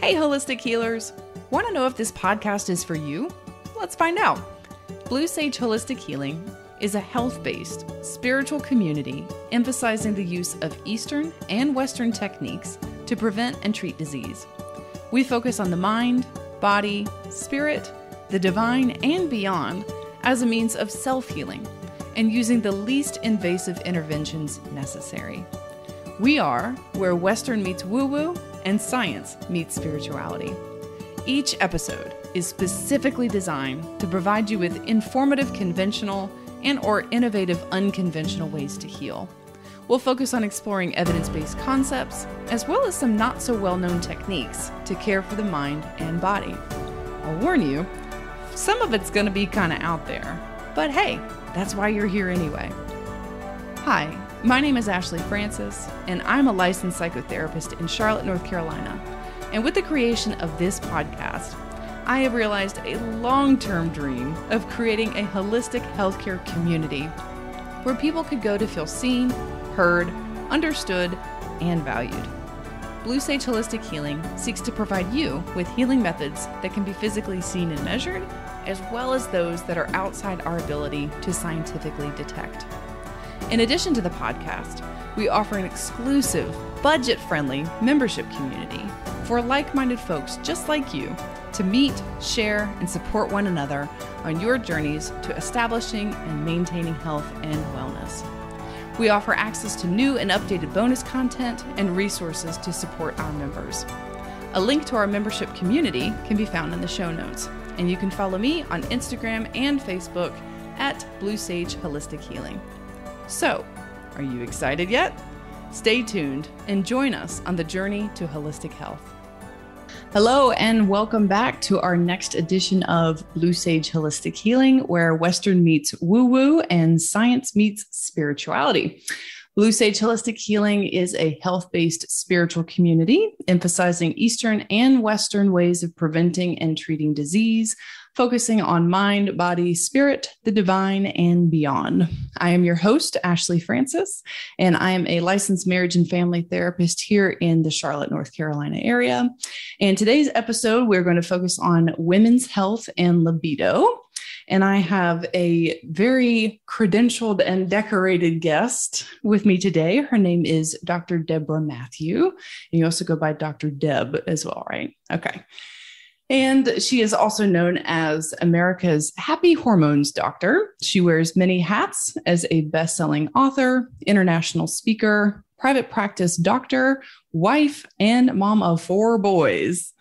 Hey, holistic healers. Want to know if this podcast is for you? Let's find out. Blue Sage Holistic Healing is a health-based spiritual community emphasizing the use of Eastern and Western techniques to prevent and treat disease. We focus on the mind, body, spirit, the divine, and beyond as a means of self-healing and using the least invasive interventions necessary. We are where Western meets woo-woo and science meets spirituality. Each episode is specifically designed to provide you with informative conventional and/or innovative unconventional ways to heal. We'll focus on exploring evidence-based concepts as well as some not-so-well-known techniques to care for the mind and body. I'll warn you, some of it's going to be kind of out there, but hey, that's why you're here anyway. Hi. My name is Ashley Francis, and I'm a licensed psychotherapist in Charlotte, North Carolina. And with the creation of this podcast, I have realized a long-term dream of creating a holistic healthcare community where people could go to feel seen, heard, understood, and valued. Blue Sage Holistic Healing seeks to provide you with healing methods that can be physically seen and measured, as well as those that are outside our ability to scientifically detect. In addition to the podcast, we offer an exclusive, budget-friendly membership community for like-minded folks just like you to meet, share, and support one another on your journeys to establishing and maintaining health and wellness. We offer access to new and updated bonus content and resources to support our members. A link to our membership community can be found in the show notes, and you can follow me on Instagram and Facebook at Blue Sage Holistic Healing. So, are you excited yet? Stay tuned and join us on the journey to holistic health. Hello, and welcome back to our next edition of Blue Sage Holistic Healing, where Western meets woo-woo and science meets spirituality. Blue Sage Holistic Healing is a health-based spiritual community emphasizing Eastern and Western ways of preventing and treating disease, focusing on mind, body, spirit, the divine, and beyond. I am your host, Ashley Francis, and I am a licensed marriage and family therapist here in the Charlotte, North Carolina area. And today's episode, we're going to focus on women's health and libido. And I have a very credentialed and decorated guest with me today. Her name is Dr. Deb Matthew. And you also go by Dr. Deb as well, right? Okay. And she is also known as America's Happy Hormones Doctor. She wears many hats as a best-selling author, international speaker, private practice doctor, wife, and mom of 4 boys.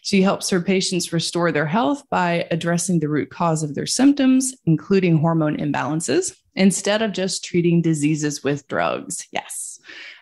She helps her patients restore their health by addressing the root cause of their symptoms, including hormone imbalances, instead of just treating diseases with drugs. Yes.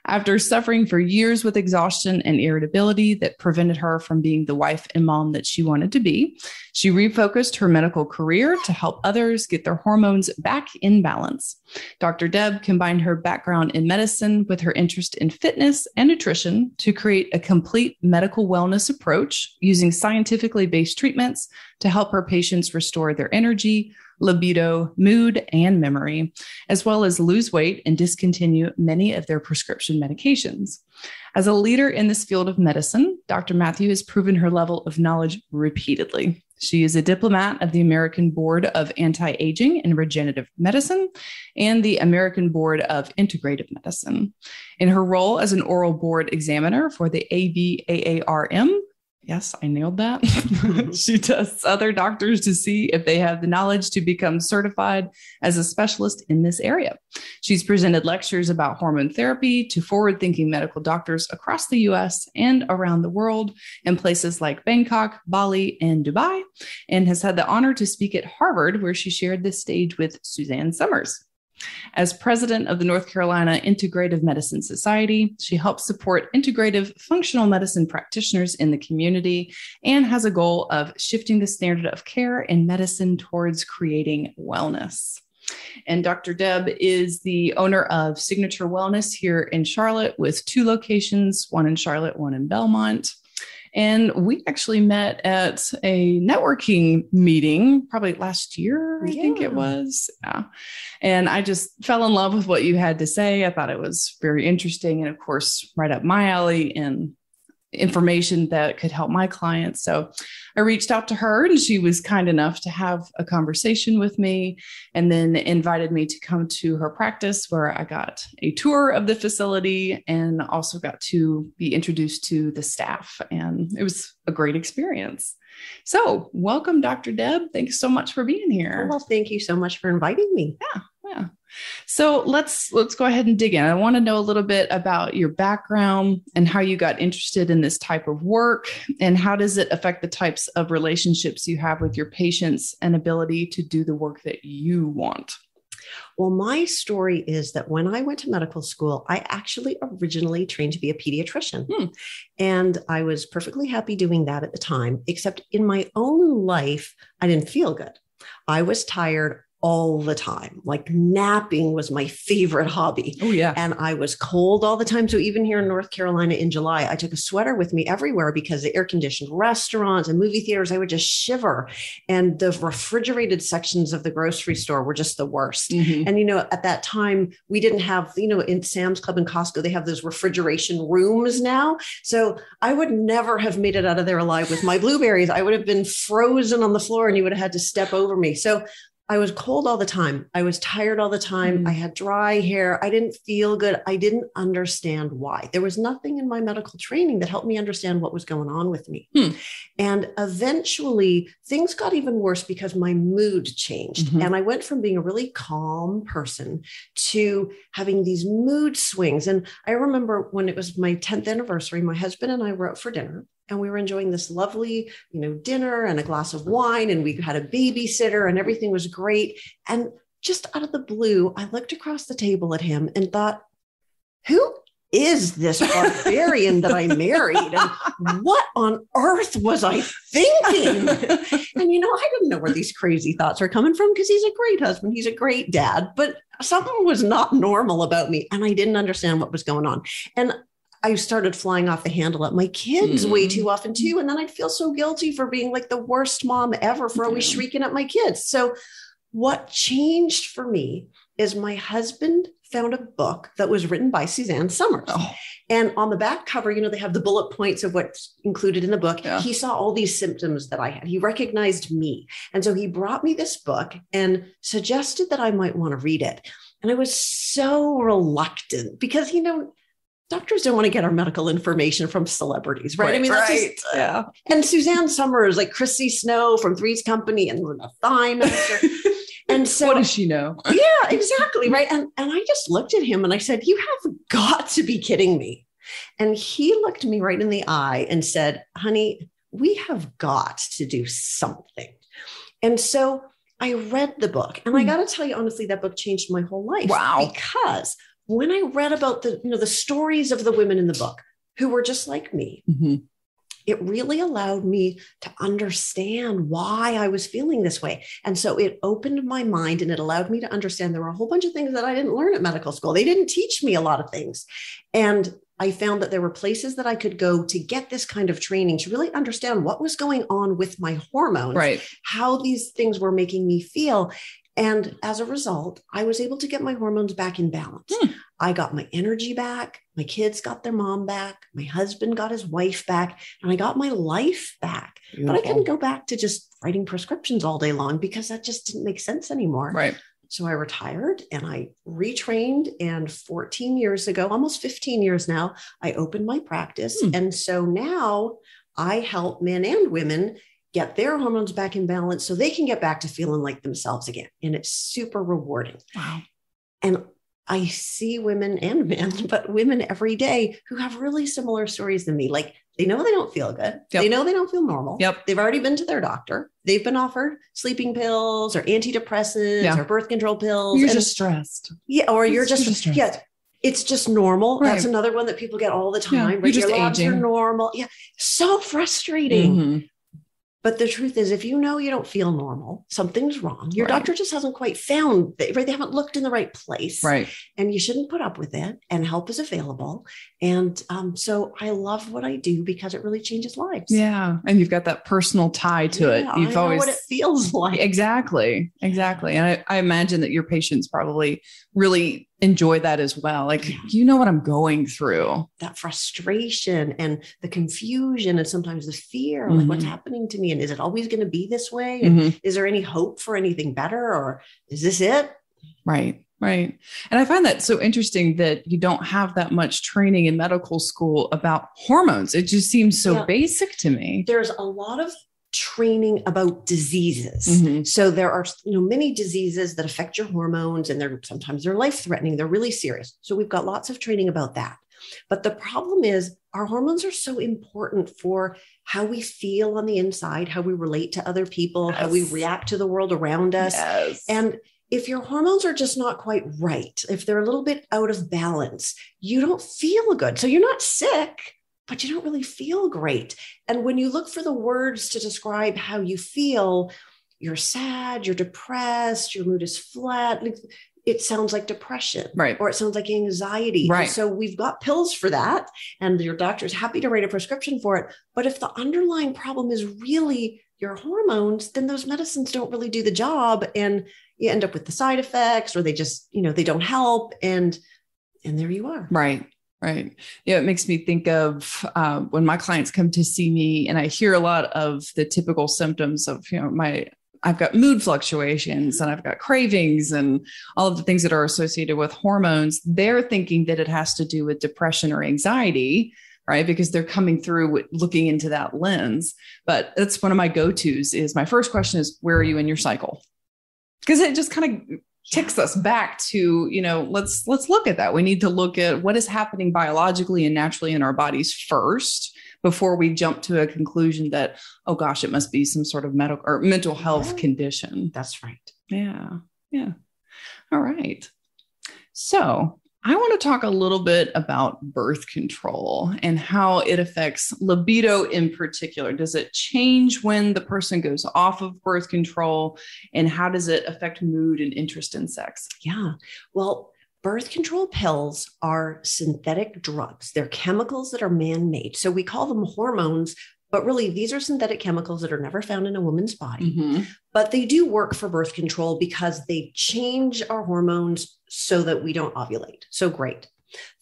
After suffering for years with exhaustion and irritability that prevented her from being the wife and mom that she wanted to be, she refocused her medical career to help others get their hormones back in balance. Dr. Deb combined her background in medicine with her interest in fitness and nutrition to create a complete medical wellness approach using scientifically based treatments to help her patients restore their energy, libido, mood, and memory, as well as lose weight and discontinue many of their prescription medications. As a leader in this field of medicine, Dr. Matthew has proven her level of knowledge repeatedly. She is a diplomat of the American Board of Anti-Aging and Regenerative Medicine and the American Board of Integrative Medicine. In her role as an oral board examiner for the ABAARM, yes, I nailed that. She tests other doctors to see if they have the knowledge to become certified as a specialist in this area. She's presented lectures about hormone therapy to forward-thinking medical doctors across the U.S. and around the world in places like Bangkok, Bali, and Dubai, and has had the honor to speak at Harvard, where she shared the stage with Suzanne Summers. As president of the North Carolina Integrative Medicine Society, she helps support integrative functional medicine practitioners in the community and has a goal of shifting the standard of care in medicine towards creating wellness. And Dr. Deb is the owner of Signature Wellness here in Charlotte with 2 locations, one in Charlotte, one in Belmont. And we actually met at a networking meeting probably last year, I think it was. Yeah. And I just fell in love with what you had to say. I thought it was very interesting and, of course, right up my alley. And information that could help my clients. So I reached out to her, and she was kind enough to have a conversation with me, and then invited me to come to her practice, where I got a tour of the facility and also got to be introduced to the staff. And it was a great experience. So welcome, Dr. Deb. Thanks so much for being here. Well, thank you so much for inviting me. Yeah. So let's go ahead and dig in. I want to know a little bit about your background and how you got interested in this type of work, and how does it affect the types of relationships you have with your patients and ability to do the work that you want. Well, my story is that when I went to medical school, I actually originally trained to be a pediatrician. And I was perfectly happy doing that at the time, except in my own life, I didn't feel good. I was tired all the time. Like napping was my favorite hobby. Oh, yeah. And I was cold all the time. So even here in North Carolina in July, I took a sweater with me everywhere because the air-conditioned restaurants and movie theaters, I would just shiver. And the refrigerated sections of the grocery store were just the worst. Mm-hmm. And, at that time, we didn't have, in Sam's Club and Costco, they have those refrigeration rooms now. So I would never have made it out of there alive with my blueberries. I would have been frozen on the floor, and you would have had to step over me. So I was cold all the time. I was tired all the time. I had dry hair. I didn't feel good. I didn't understand why. There was nothing in my medical training that helped me understand what was going on with me. And eventually things got even worse because my mood changed. And I went from being a really calm person to having these mood swings. And I remember when it was my 10th anniversary, my husband and I were out for dinner. And we were enjoying this lovely, dinner and a glass of wine, and we had a babysitter, and everything was great. And just out of the blue, I looked across the table at him and thought, who is this barbarian that I married? And what on earth was I thinking? And, I didn't know where these crazy thoughts were coming from, because he's a great husband. He's a great dad, but something was not normal about me. And I didn't understand what was going on. And I started flying off the handle at my kids way too often too. And then I'd feel so guilty for being like the worst mom ever for always shrieking at my kids. So what changed for me is my husband found a book that was written by Suzanne Somers. And on the back cover, they have the bullet points of what's included in the book. Yeah. He saw all these symptoms that I had. He recognized me. And so he brought me this book and suggested that I might want to read it. And I was so reluctant because, doctors don't want to get our medical information from celebrities, right? That's just, yeah. And Suzanne Somers, like Chrissy Snow from Three's Company and a Thigh Master. And so, what does she know? Yeah, exactly. Right. And I just looked at him and I said, you have got to be kidding me. And he looked me right in the eye and said, honey, we have got to do something. And so I read the book, and I got to tell you, honestly, that book changed my whole life. Wow. Because when I read about the stories of the women in the book who were just like me, it really allowed me to understand why I was feeling this way. And so it opened my mind, and it allowed me to understand there were a whole bunch of things that I didn't learn at medical school. They didn't teach me a lot of things. And I found that there were places that I could go to get this kind of training to really understand what was going on with my hormones, how these things were making me feel. And as a result, I was able to get my hormones back in balance. I got my energy back. My kids got their mom back. My husband got his wife back, and I got my life back. Beautiful. But I couldn't go back to just writing prescriptions all day long because that just didn't make sense anymore. Right. So I retired and I retrained. And 14 years ago, almost 15 years now, I opened my practice. And so now I help men and women get their hormones back in balance so they can get back to feeling like themselves again. And it's super rewarding. Wow. And I see women and men, but women every day who have really similar stories than me. Like they know they don't feel good. Yep. They know they don't feel normal. Yep. They've already been to their doctor. They've been offered sleeping pills or antidepressants or birth control pills. You're just stressed. Yeah. Or you're just stressed. Yeah. It's just normal. Right. That's another one that people get all the time. Yeah, right? you're just Your labs aging. are normal. Yeah. So frustrating. But the truth is, if you know you don't feel normal, something's wrong. Your doctor just hasn't quite found, right? They haven't looked in the right place. Right. And you shouldn't put up with it, and help is available. And so I love what I do because it really changes lives. Yeah. And you've got that personal tie to it. You've I know what it feels like. Exactly. And I imagine that your patients probably really enjoy that as well. Like, you know what I'm going through. That frustration and the confusion and sometimes the fear, like what's happening to me? And is it always going to be this way? And is there any hope for anything better? Or is this it? Right. Right. And I find that so interesting that you don't have that much training in medical school about hormones. It just seems so basic to me. There's a lot of training about diseases. So there are, many diseases that affect your hormones, and sometimes they're life-threatening. They're really serious. So we've got lots of training about that. But the problem is our hormones are so important for how we feel on the inside, how we relate to other people, how we react to the world around us. And if your hormones are just not quite right, if they're a little bit out of balance, you don't feel good. So you're not sick, but you don't really feel great. And when you look for the words to describe how you feel, you're sad, you're depressed, your mood is flat, it sounds like depression, right? Or it sounds like anxiety. Right. And so we've got pills for that, and your doctor's happy to write a prescription for it. But if the underlying problem is really your hormones, then those medicines don't really do the job, and you end up with the side effects, or they just, they don't help. And there you are. Right. Right. Yeah. It makes me think of when my clients come to see me, and I hear a lot of the typical symptoms of, I've got mood fluctuations and I've got cravings and all of the things that are associated with hormones. They're thinking that it has to do with depression or anxiety, right? Because they're coming through looking into that lens. But that's one of my go-tos is my first question is, where are you in your cycle? Because it just kind of takes us back to, let's look at that. We need to look at what is happening biologically and naturally in our bodies first before we jump to a conclusion that, oh gosh, it must be some sort of medical or mental health condition. That's right. Yeah. Yeah. All right. So I want to talk a little bit about birth control and how it affects libido in particular. Does it change when the person goes off of birth control, and how does it affect mood and interest in sex? Yeah. Well, birth control pills are synthetic drugs. They're chemicals that are man-made. So we call them hormones, but really these are synthetic chemicals that are never found in a woman's body. But they do work for birth control because they change our hormones so that we don't ovulate. So great.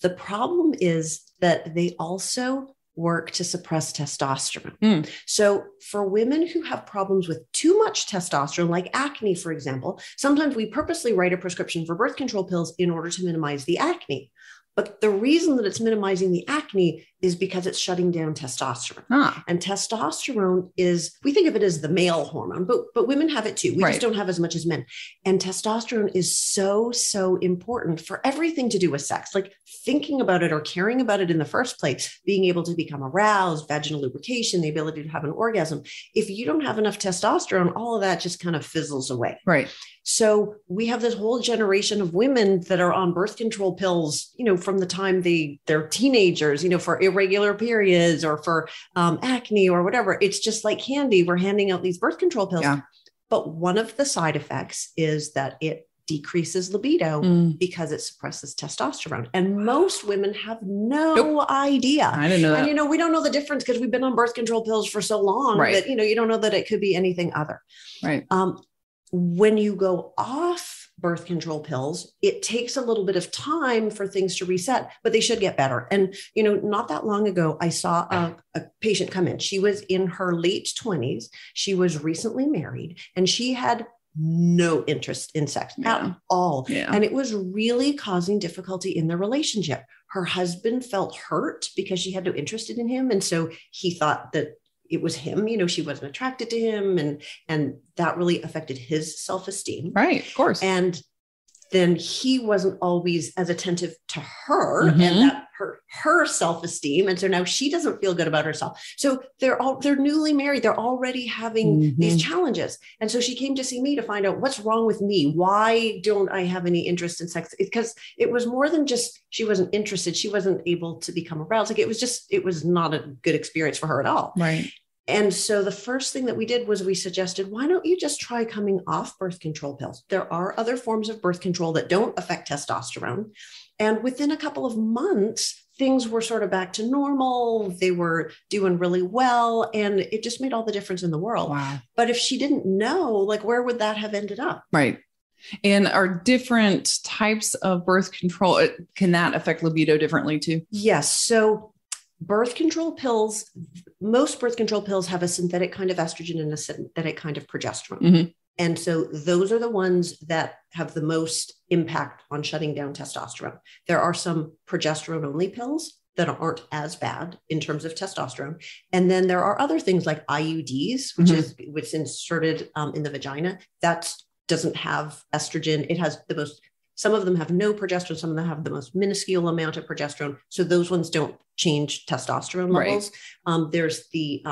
The problem is that they also work to suppress testosterone. So for women who have problems with too much testosterone, like acne, for example, sometimes we purposely write a prescription for birth control pills in order to minimize the acne. But the reason that it's minimizing the acne is because it's shutting down testosterone. And testosterone is, we think of it as the male hormone, but women have it too. We just don't have as much as men. And testosterone is so, so important for everything to do with sex, like thinking about it or caring about it in the first place, being able to become aroused, vaginal lubrication, the ability to have an orgasm. If you don't have enough testosterone, all of that just kind of fizzles away. Right. So we have this whole generation of women that are on birth control pills, from the time they're teenagers, for irregular periods or for acne or whatever. It's just like candy. We're handing out these birth control pills. Yeah. But one of the side effects is that it decreases libido because it suppresses testosterone. And most women have no idea. I didn't know that. And, we don't know the difference because we've been on birth control pills for so long that, you don't know that it could be anything other. Right. When you go off birth control pills, it takes a little bit of time for things to reset, but they should get better. And, not that long ago, I saw a patient come in. She was in her late 20s. She was recently married, and she had no interest in sex at all. Yeah. And it was really causing difficulty in the relationship. Her husband felt hurt because she had no interest in him. And so he thought that it was him, she wasn't attracted to him. And that really affected his self-esteem. Right. Of course. And then he wasn't always as attentive to her and that her self-esteem. And so now she doesn't feel good about herself. So they're newly married. They're already having these challenges. And so she came to see me to find out what's wrong with me. Why don't I have any interest in sex? Because it was more than just, she wasn't interested. She wasn't able to become aroused. Like it was not a good experience for her at all. Right. And so the first thing that we did was we suggested, why don't you just try coming off birth control pills? There are other forms of birth control that don't affect testosterone. And within a couple of months, things were sort of back to normal. They were doing really well. And it just made all the difference in the world. Wow. But if she didn't know, where would that have ended up? Right. And are different types of birth control, can that affect libido differently too? Yes. So birth control pills, most birth control pills have a synthetic kind of estrogen and a synthetic kind of progesterone. Mm-hmm. And so those are the ones that have the most impact on shutting down testosterone. There are some progesterone only pills that aren't as bad in terms of testosterone. And then there are other things like IUDs, which is inserted in the vagina. That doesn't have estrogen. It has the most, some of them have no progesterone. Some of them have the most minuscule amount of progesterone. So those ones don't change testosterone levels. Right. There's the,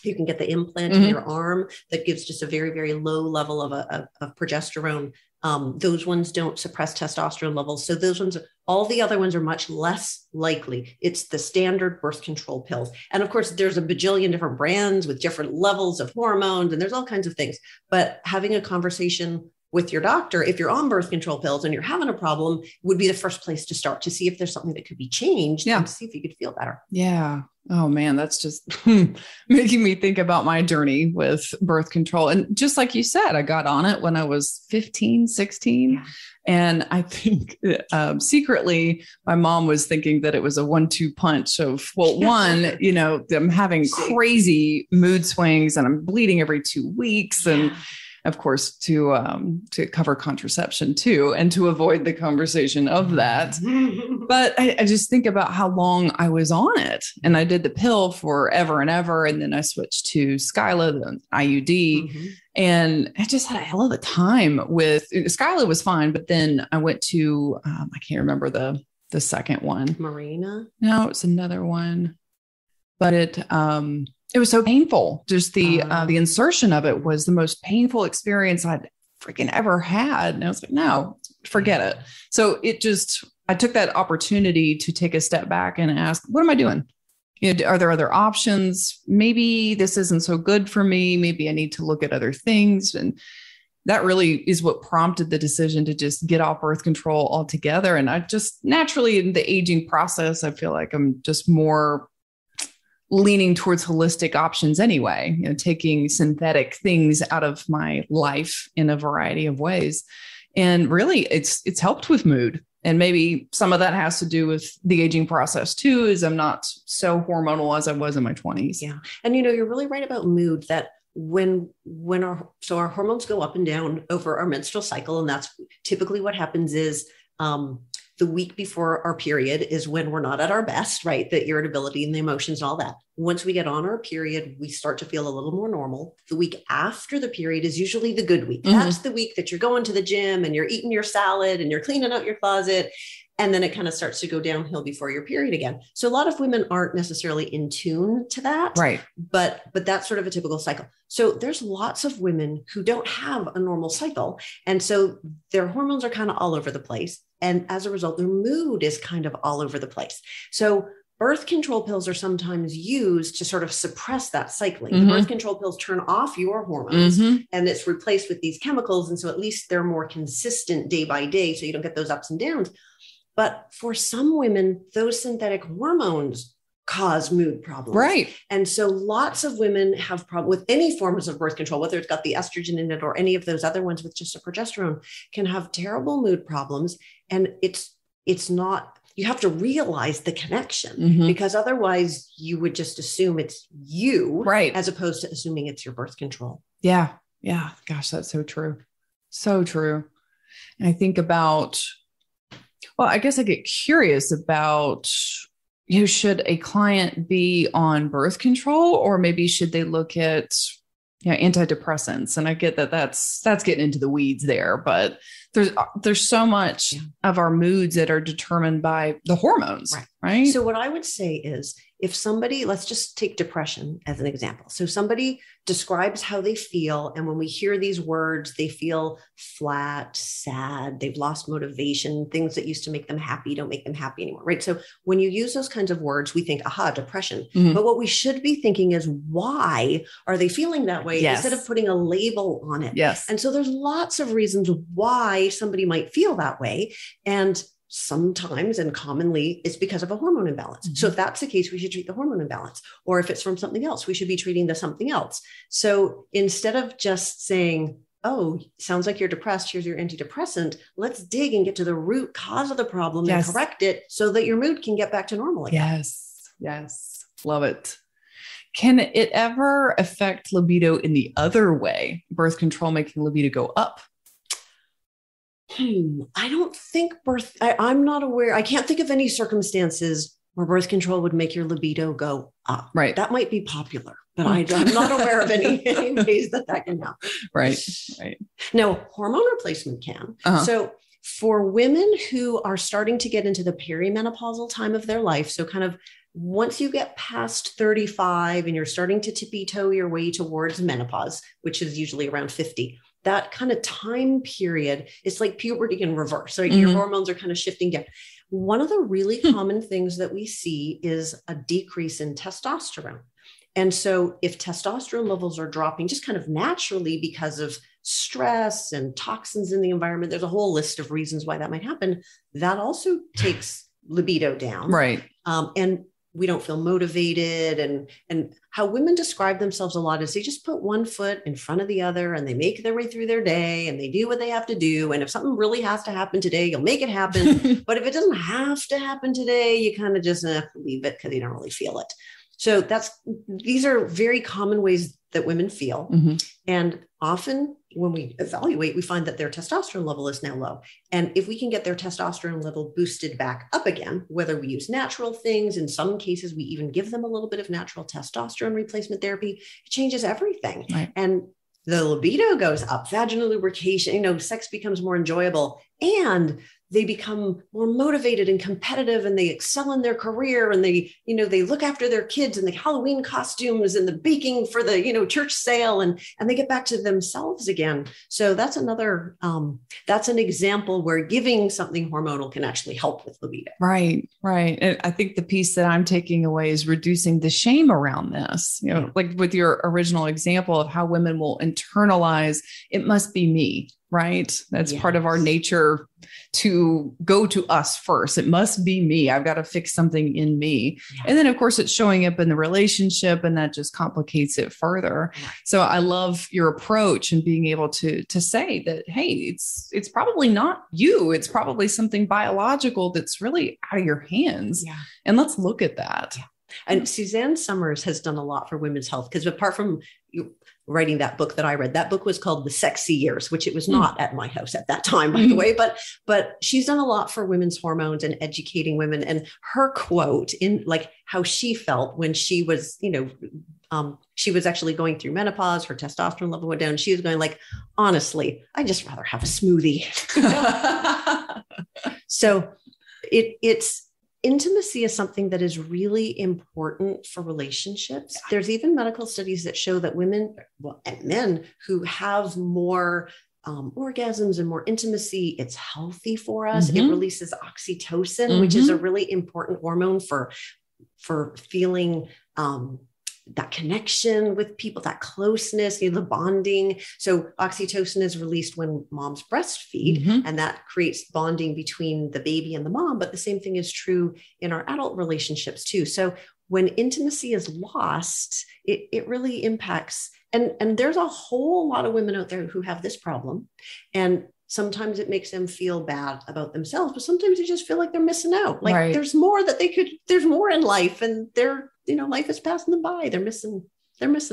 you can get the implant in your arm that gives just a very, very low level of progesterone. Those ones don't suppress testosterone levels. So those ones, all the other ones are much less likely. It's the standard birth control pills. And of course, there's a bajillion different brands with different levels of hormones, and there's all kinds of things. But having a conversation with your doctor, if you're on birth control pills and you're having a problem, would be the first place to start to see if there's something that could be changed and to see if you could feel better. Yeah. Oh man, that's just making me think about my journey with birth control. And just like you said, I got on it when I was 15, 16. Yeah. And I think secretly, my mom was thinking that it was a 1-2 punch of, well, one, you know, I'm having crazy mood swings and I'm bleeding every 2 weeks. And of course, to cover contraception too, and to avoid the conversation of that. But I just think about how long I was on it, and I did the pill forever and ever, and then I switched to Skyla, the IUD, and I just had a hell of a time with Skyla. Was fine, but then I went to I can't remember the second one. Marina? No, it's another one, but it was so painful. Just the insertion of it was the most painful experience I'd freaking ever had. And I was like, no, forget it. So I took that opportunity to take a step back and ask, what am I doing? You know, are there other options? Maybe this isn't so good for me. Maybe I need to look at other things. And that really is what prompted the decision to just get off birth control altogether. And I just naturally, in the aging process, I feel like I'm just more leaning towards holistic options anyway, you know, taking synthetic things out of my life in a variety of ways. And really it's helped with mood. And maybe some of that has to do with the aging process too, is I'm not so hormonal as I was in my 20s. Yeah. And you know, you're really right about mood, that when our hormones go up and down over our menstrual cycle. And that's typically what happens is, the week before our period is when we're not at our best, right? The irritability and the emotions and all that. Once we get on our period, we start to feel a little more normal. The week after the period is usually the good week. That's the week that you're going to the gym and you're eating your salad and you're cleaning out your closet. And then it kind of starts to go downhill before your period again. So a lot of women aren't necessarily in tune to that. Right. But that's sort of a typical cycle. So there's lots of women who don't have a normal cycle. And so their hormones are kind of all over the place. And as a result, their mood is kind of all over the place. So birth control pills are sometimes used to sort of suppress that cycling. The birth control pills turn off your hormones and it's replaced with these chemicals. And so at least they're more consistent day by day. So you don't get those ups and downs. But for some women, those synthetic hormones cause mood problems. Right. And so lots of women have problems with any forms of birth control, whether it's got the estrogen in it or any of those other ones with just a progesterone, can have terrible mood problems. And it's not, you have to realize the connection because otherwise you would just assume it's you, right, as opposed to assuming it's your birth control. Yeah. Yeah. Gosh, that's so true. So true. And I think about, well, I guess I get curious about, you know, should a client be on birth control, or maybe should they look at, you know, antidepressants? And I get that that's getting into the weeds there, but there's so much of our moods that are determined by the hormones, right? So what I would say is, if somebody, let's just take depression as an example. So somebody describes how they feel. And when we hear these words, they feel flat, sad, they've lost motivation, things that used to make them happy don't make them happy anymore, right? So when you use those kinds of words, we think, aha, depression. But what we should be thinking is, why are they feeling that way instead of putting a label on it? Yes. And so there's lots of reasons why somebody might feel that way. And sometimes and commonly it's because of a hormone imbalance. So if that's the case, we should treat the hormone imbalance. Or if it's from something else, we should be treating the something else. So instead of just saying, oh, sounds like you're depressed. Here's your antidepressant. Let's dig and get to the root cause of the problem and correct it so that your mood can get back to normal again. Yes. Yes. Love it. Can it ever affect libido in the other way? Birth control making libido go up? I don't think I'm not aware. I can't think of any circumstances where birth control would make your libido go up. Right. That might be popular, but I'm not aware of any ways that can happen. Right. Right. No, hormone replacement can. So for women who are starting to get into the perimenopausal time of their life, so kind of once you get past 35 and you're starting to tippy-toe your way towards menopause, which is usually around 50, that kind of time period, it's like puberty in reverse. Right? Your hormones are kind of shifting down. One of the really common things that we see is a decrease in testosterone. And so if testosterone levels are dropping just kind of naturally because of stress and toxins in the environment, there's a whole list of reasons why that might happen. That also takes libido down. Right. And we don't feel motivated. And how women describe themselves a lot is they just put one foot in front of the other and they make their way through their day and they do what they have to do. And if something really has to happen today, you'll make it happen. But if it doesn't have to happen today, you kind of just leave it because you don't really feel it. So these are very common ways that women feel. And often when we evaluate, we find that their testosterone level is now low. And if we can get their testosterone level boosted back up again, whether we use natural things, in some cases, we even give them a little bit of natural testosterone replacement therapy, it changes everything. Right. And the libido goes up, vaginal lubrication, sex becomes more enjoyable, and they become more motivated and competitive, and they excel in their career, and they look after their kids and the Halloween costumes and the baking for the, church sale, and they get back to themselves again. So that's that's an example where giving something hormonal can actually help with libido. Right. Right. And I think the piece that I'm taking away is reducing the shame around this, like with your original example of how women will internalize, it must be me. Right. That's part of our nature to go to us first. It must be me. I've got to fix something in me. Yeah. And then, of course, it's showing up in the relationship, and that just complicates it further. Right. So I love your approach and being able to say that, hey, it's probably not you. It's probably something biological that's really out of your hands. Yeah. And let's look at that. Yeah. And Suzanne Summers has done a lot for women's health, because apart from writing that book that I read, that book was called The Sexy Years, which it was not at my house at that time, by the way, but she's done a lot for women's hormones and educating women. And her quote in like how she felt when she was, she was actually going through menopause, her testosterone level went down. She was going like, honestly, I'd just rather have a smoothie. So it's, intimacy is something that is really important for relationships. There's even medical studies that show that women and men who have more orgasms and more intimacy, it's healthy for us. It releases oxytocin, which is a really important hormone for feeling that connection with people, that closeness, the bonding. So oxytocin is released when moms breastfeed, and that creates bonding between the baby and the mom. But the same thing is true in our adult relationships too. So when intimacy is lost, it really impacts. And there's a whole lot of women out there who have this problem. And sometimes it makes them feel bad about themselves, but sometimes they just feel like they're missing out. Like there's more that there's more in life, and life is passing them by. They're missing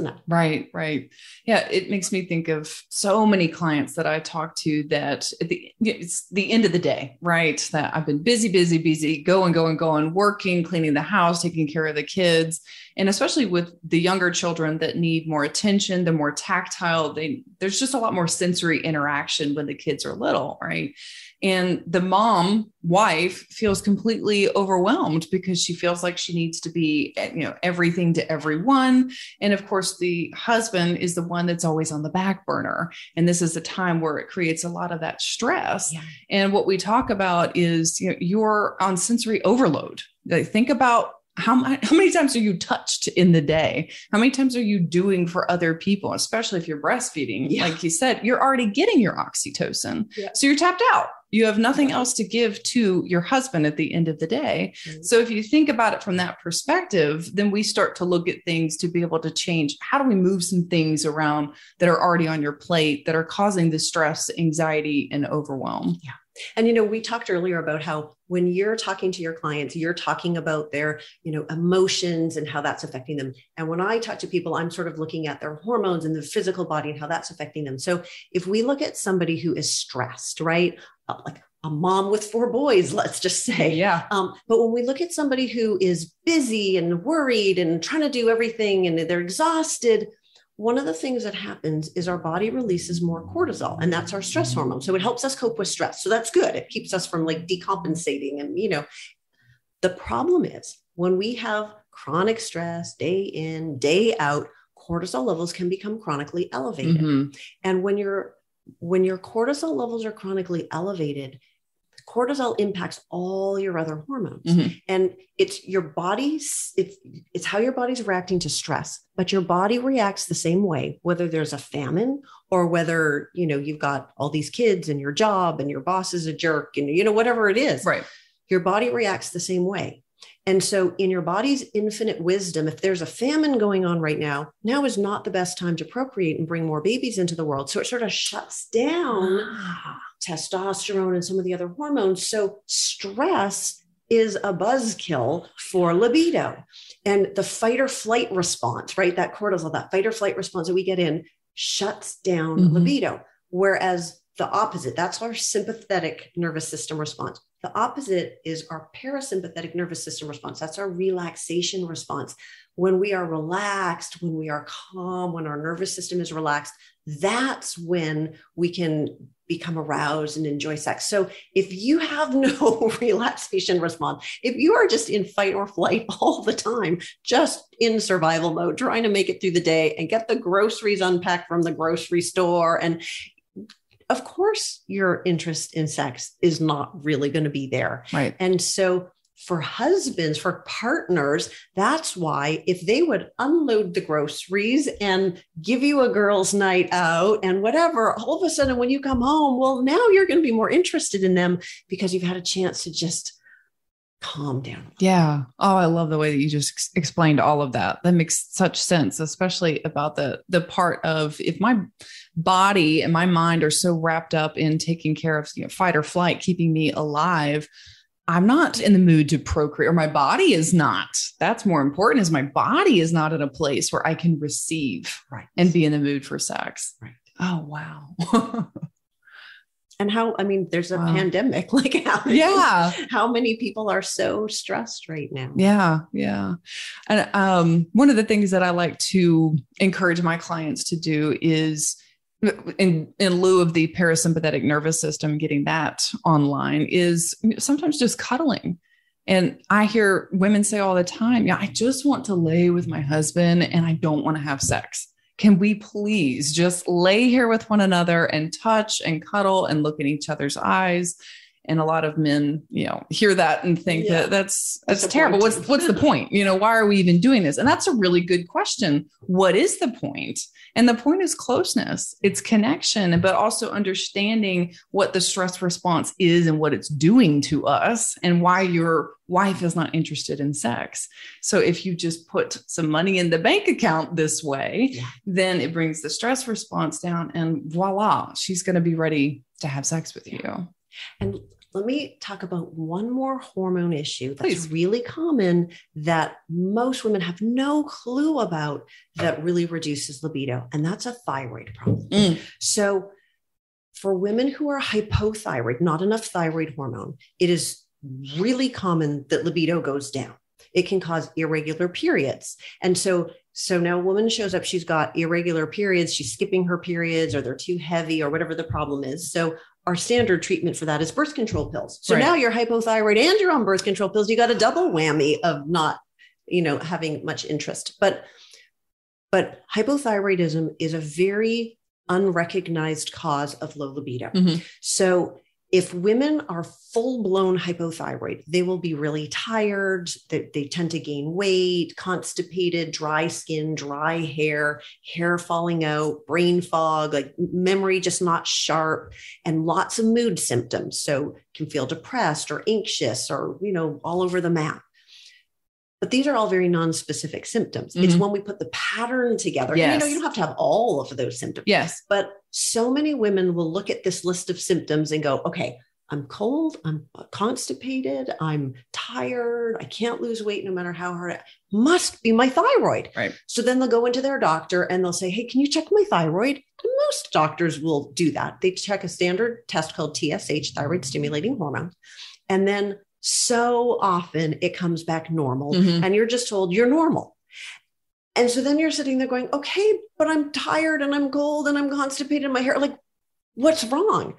out. Right. Right. Yeah. It makes me think of so many clients that I talk to that it's the end of the day, right? That I've been busy, going, working, cleaning the house, taking care of the kids. And especially with the younger children that need more attention, the more tactile, there's just a lot more sensory interaction when the kids are little, right? And the wife feels completely overwhelmed because she feels like she needs to be, everything to everyone. And of course, the husband is the one that's always on the back burner. And this is a time where it creates a lot of that stress. Yeah. And what we talk about is, you're on sensory overload. Like, think about how many times are you touched in the day? How many times are you doing for other people, especially if you're breastfeeding? Yeah. Like you said, you're already getting your oxytocin. Yeah. So you're tapped out. You have nothing else to give to your husband at the end of the day. Mm-hmm. So if you think about it from that perspective, then we start to look at things to be able to change. How do we move some things around that are already on your plate that are causing the stress, anxiety, and overwhelm? Yeah. And, we talked earlier about how when you're talking to your clients, you're talking about their, emotions and how that's affecting them. And when I talk to people, I'm sort of looking at their hormones and the physical body and how that's affecting them. So if we look at somebody who is stressed, right? Like a mom with 4 boys, let's just say. Yeah. But when we look at somebody who is busy and worried and trying to do everything and they're exhausted, one of the things that happens is our body releases more cortisol, and that's our stress hormone. So it helps us cope with stress. So that's good. It keeps us from like decompensating. And, the problem is when we have chronic stress day in, day out, cortisol levels can become chronically elevated. Mm-hmm. And when your cortisol levels are chronically elevated, cortisol impacts all your other hormones. Mm-hmm. And it's your body's, it's how your body's reacting to stress, but your body reacts the same way, whether there's a famine or whether, you've got all these kids and your job and your boss is a jerk and, whatever it is, right? Your body reacts the same way. And so in your body's infinite wisdom, if there's a famine going on right now is not the best time to procreate and bring more babies into the world. So it sort of shuts down testosterone and some of the other hormones. So stress is a buzzkill for libido. And the fight or flight response, right? That cortisol, that fight or flight response that we get in shuts down mm-hmm. libido. Whereas the opposite, that's our sympathetic nervous system response. The opposite is our parasympathetic nervous system response. That's our relaxation response. When we are relaxed, when we are calm, when our nervous system is relaxed, that's when we can become aroused and enjoy sex. So if you have no relaxation response, if you are just in fight or flight all the time, just in survival mode, trying to make it through the day and get the groceries unpacked from the grocery store, and of course, your interest in sex is not really going to be there. Right. And so for husbands, for partners, that's why if they would unload the groceries and give you a girls' night out and whatever, all of a sudden when you come home, well, now you're going to be more interested in them because you've had a chance to just calm down. Yeah. Oh, I love the way that you just explained all of that. That makes such sense, especially about the part of if my body and my mind are so wrapped up in taking care of fight or flight, keeping me alive, I'm not in the mood to procreate, or my body is not. That's more important, is my body is not in a place where I can receive and be in the mood for sex. Right. Oh, wow. And there's a pandemic, how many people are so stressed right now? Yeah. Yeah. And one of the things that I like to encourage my clients to do is in lieu of the parasympathetic nervous system, getting that online, is sometimes just cuddling. And I hear women say all the time, I just want to lay with my husband and I don't want to have sex. Can we please just lay here with one another and touch and cuddle and look in each other's eyes? And a lot of men, hear that and think that's terrible. What's the point? Why are we even doing this? And that's a really good question. What is the point? And the point is closeness. It's connection, but also understanding what the stress response is and what it's doing to us and why your wife is not interested in sex. So if you just put some money in the bank account this way, then it brings the stress response down and voila, she's going to be ready to have sex with you. And let me talk about one more hormone issue that's really common that most women have no clue about that really reduces libido. And that's a thyroid problem. Mm. So for women who are hypothyroid, not enough thyroid hormone, it is really common that libido goes down. It can cause irregular periods. And so now a woman shows up, she's got irregular periods, she's skipping her periods, or they're too heavy, or whatever the problem is. So our standard treatment for that is birth control pills. So now you're hypothyroid and you're on birth control pills. You got a double whammy of not, having much interest. But hypothyroidism is a very unrecognized cause of low libido. Mm-hmm. So If women are full-blown hypothyroid, they will be really tired. They tend to gain weight, constipated, dry skin, dry hair, hair falling out, brain fog, like memory just not sharp, and lots of mood symptoms. So can feel depressed or anxious or, all over the map. But these are all very non-specific symptoms. Mm-hmm. It's when we put the pattern together. Yes. And, you don't have to have all of those symptoms. Yes. But so many women will look at this list of symptoms and go, okay, I'm cold, I'm constipated, I'm tired, I can't lose weight no matter how hard must be my thyroid. Right. So then they'll go into their doctor and they'll say, hey, can you check my thyroid? And most doctors will do that. They check a standard test called TSH, thyroid stimulating hormone. And then so often it comes back normal, mm-hmm. and you're just told you're normal. And so then you're sitting there going, okay, but I'm tired and I'm cold and I'm constipated in my hair. Like, what's wrong?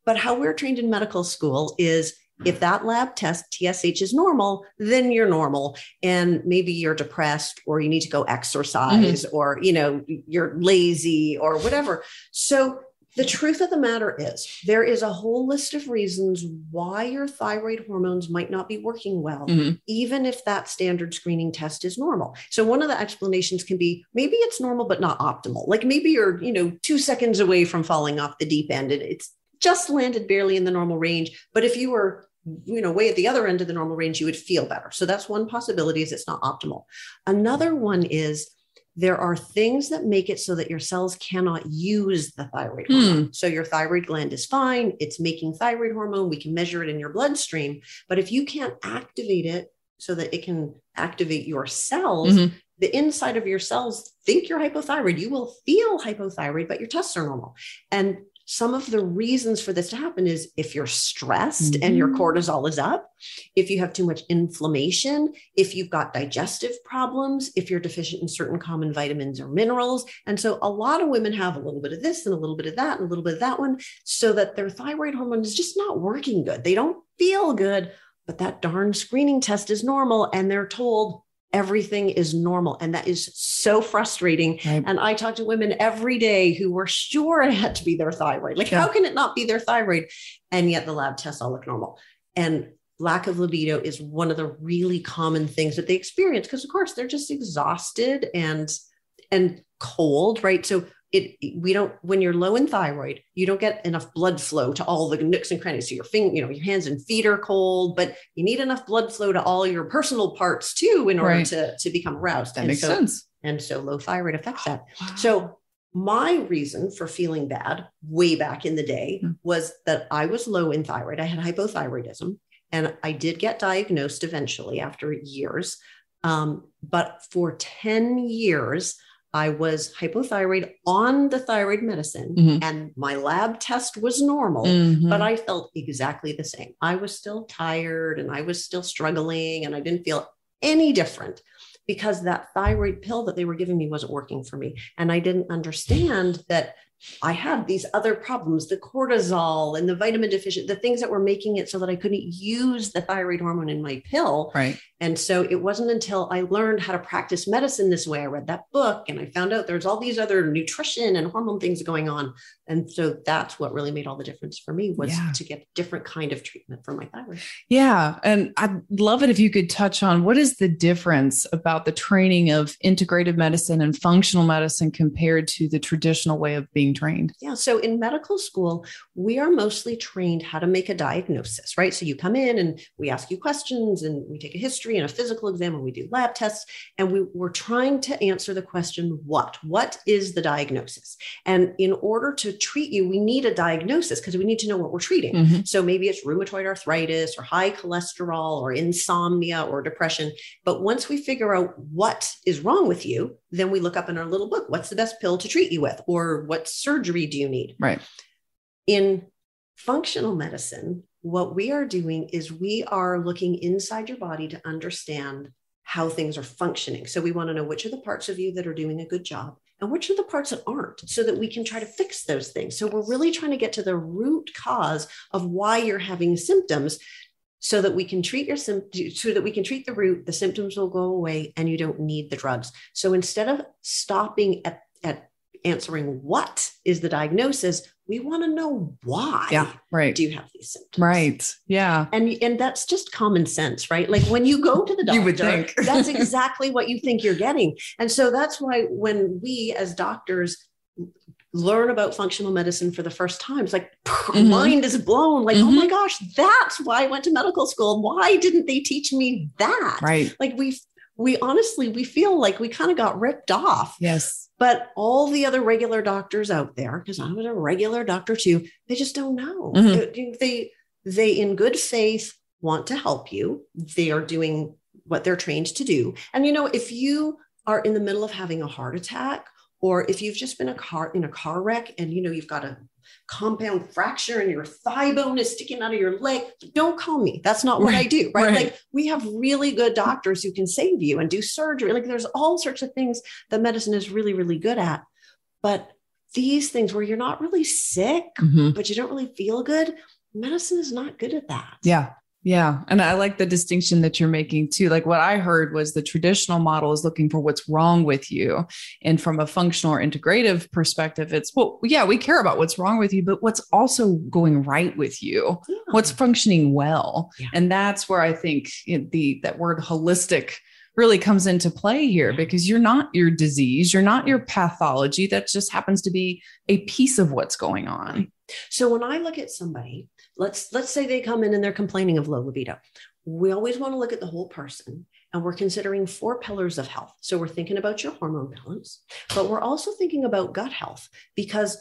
But how we're trained in medical school is if that lab test TSH is normal, then you're normal. And maybe you're depressed or you need to go exercise, mm-hmm. or, you're lazy or whatever. So the truth of the matter is there is a whole list of reasons why your thyroid hormones might not be working well, mm-hmm. even if that standard screening test is normal. So one of the explanations can be maybe it's normal, but not optimal. Like maybe you're, 2 seconds away from falling off the deep end and it's just landed barely in the normal range. But if you were, way at the other end of the normal range, you would feel better. So that's one possibility, is it's not optimal. Another one is there are things that make it so that your cells cannot use the thyroid hormone. So your thyroid gland is fine. It's making thyroid hormone. We can measure it in your bloodstream. But if you can't activate it so that it can activate your cells, mm-hmm. the inside of your cells think you're hypothyroid. You will feel hypothyroid, but your tests are normal. And some of the reasons for this to happen is if you're stressed, mm-hmm. and your cortisol is up, if you have too much inflammation, if you've got digestive problems, if you're deficient in certain common vitamins or minerals. And so a lot of women have a little bit of this and a little bit of that and a little bit of that one, so that their thyroid hormone is just not working good. They don't feel good, but that darn screening test is normal and they're told everything is normal. And that is so frustrating. Right. And I talk to women every day who were sure it had to be their thyroid. Like, how can it not be their thyroid? And yet the lab tests all look normal. And lack of libido is one of the really common things that they experience, because of course they're just exhausted and cold, right? So when you're low in thyroid, you don't get enough blood flow to all the nooks and crannies. So your hands and feet are cold, but you need enough blood flow to all your personal parts too, in order to become aroused. That makes sense. And so low thyroid affects that. So my reason for feeling bad way back in the day was that I was low in thyroid. I had hypothyroidism, and I did get diagnosed eventually after years. But for 10 years, I was hypothyroid on the thyroid medicine, mm-hmm. and my lab test was normal, mm-hmm. but I felt exactly the same. I was still tired and I was still struggling, and I didn't feel any different because that thyroid pill that they were giving me wasn't working for me. And I didn't understand that I had these other problems, the cortisol and the vitamin deficient, the things that were making it so that I couldn't use the thyroid hormone in my pill. Right. And so it wasn't until I learned how to practice medicine this way, I read that book and I found out there's all these other nutrition and hormone things going on. And so that's what really made all the difference for me, was to get a different kind of treatment for my thyroid. Yeah. And I'd love it if you could touch on what is the difference about the training of integrative medicine and functional medicine compared to the traditional way of being trained? Yeah. So in medical school, we are mostly trained how to make a diagnosis, right? So you come in and we ask you questions and we take a history and a physical exam and we do lab tests. And we're trying to answer the question, what is the diagnosis? And in order to treat you, we need a diagnosis because we need to know what we're treating. Mm-hmm. So maybe it's rheumatoid arthritis or high cholesterol or insomnia or depression. But once we figure out what is wrong with you, then we look up in our little book, what's the best pill to treat you with? Or what surgery do you need? Right. In functional medicine, what we are doing is we are looking inside your body to understand how things are functioning. So we want to know which are the parts of you that are doing a good job and which are the parts that aren't, so that we can try to fix those things. So we're really trying to get to the root cause of why you're having symptoms, so that we can treat the root, the symptoms will go away and you don't need the drugs. So instead of stopping at answering what is the diagnosis, we want to know why right. do you have these symptoms? Right. Yeah. And that's just common sense, right? Like when you go to the doctor, you would think. That's exactly what you think you're getting. And so that's why when we as doctors learn about functional medicine for the first time, it's like, mind is blown. Like, oh my gosh, that's why I went to medical school. Why didn't they teach me that? Right. Like we honestly, we feel like we kind of got ripped off. Yes. But all the other regular doctors out there, because I was a regular doctor too, they just don't know. They in good faith want to help you. They are doing what they're trained to do. And, if you are in the middle of having a heart attack, or if you've just been in a car wreck and, you've got a compound fracture and your thigh bone is sticking out of your leg, don't call me. That's not what I do, right? Like we have really good doctors who can save you and do surgery. Like there's all sorts of things that medicine is really, really good at. But these things where you're not really sick, but you don't really feel good, medicine is not good at that. Yeah. Yeah. And I like the distinction that you're making too. Like what I heard was the traditional model is looking for what's wrong with you. And from a functional or integrative perspective, it's, well, yeah, we care about what's wrong with you, but what's also going right with you, what's functioning well. Yeah. And that's where I think that word holistic really comes into play here, because you're not your disease, you're not your pathology. That just happens to be a piece of what's going on. So when I look at somebody, let's say they come in and they're complaining of low libido. We always want to look at the whole person, and we're considering 4 pillars of health. So we're thinking about your hormone balance, but we're also thinking about gut health, because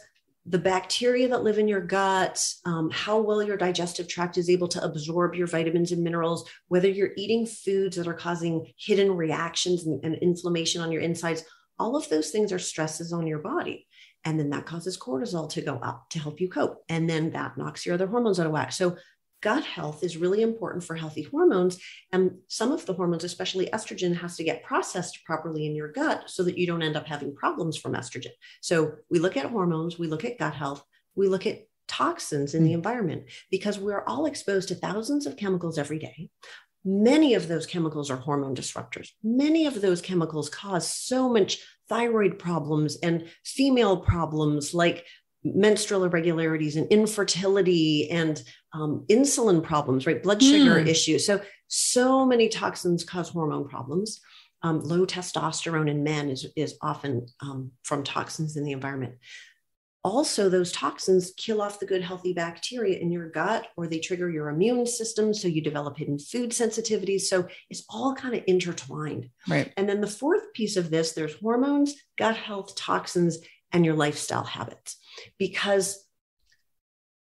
the bacteria that live in your gut, how well your digestive tract is able to absorb your vitamins and minerals, whether you're eating foods that are causing hidden reactions and inflammation on your insides, all of those things are stresses on your body. And then that causes cortisol to go up to help you cope. And then that knocks your other hormones out of whack. So gut health is really important for healthy hormones. And some of the hormones, especially estrogen, has to get processed properly in your gut so that you don't end up having problems from estrogen. So we look at hormones, we look at gut health, we look at toxins in the environment, because we're all exposed to thousands of chemicals every day. Many of those chemicals are hormone disruptors. Many of those chemicals cause so much thyroid problems and female problems like menstrual irregularities and infertility and insulin problems, right? Blood sugar issues. So many toxins cause hormone problems. Low testosterone in men is often from toxins in the environment. Also, those toxins kill off the good, healthy bacteria in your gut, or they trigger your immune system. So you develop hidden food sensitivities. So it's all kind of intertwined. Right. And then the fourth piece of this, there's hormones, gut health, toxins, and your lifestyle habits. Because